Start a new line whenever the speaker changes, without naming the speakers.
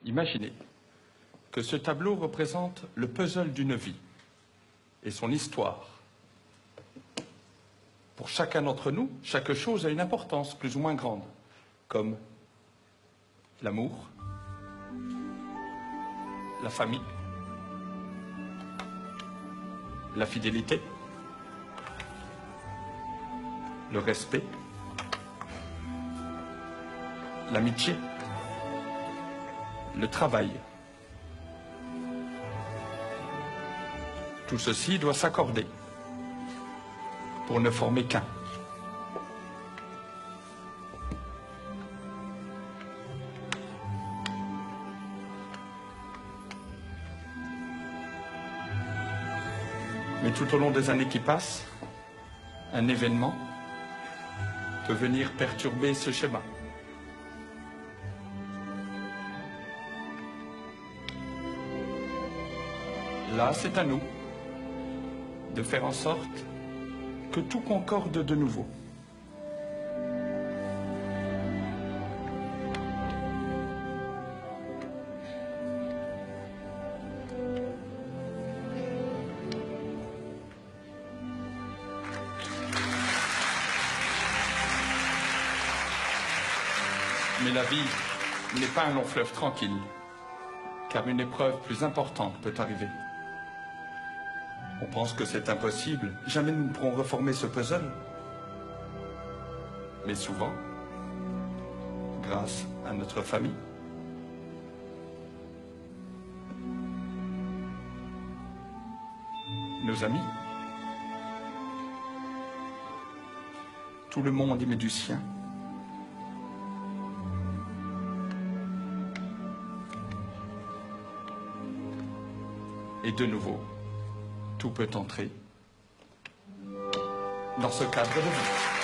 Imaginez que ce tableau représente le puzzle d'une vie et son histoire. Pour chacun d'entre nous, chaque chose a une importance plus ou moins grande, comme l'amour, la famille, la fidélité, le respect, l'amitié, le travail. Tout ceci doit s'accorder pour ne former qu'un. Mais tout au long des années qui passent, un événement peut venir perturber ce schéma. Là, c'est à nous de faire en sorte que tout concorde de nouveau. Mais la vie n'est pas un long fleuve tranquille, car une épreuve plus importante peut arriver. On pense que c'est impossible, jamais nous ne pourrons reformer ce puzzle. Mais souvent, grâce à notre famille, nos amis, tout le monde y met du sien. Et de nouveau, tout peut entrer dans ce cadre de vie.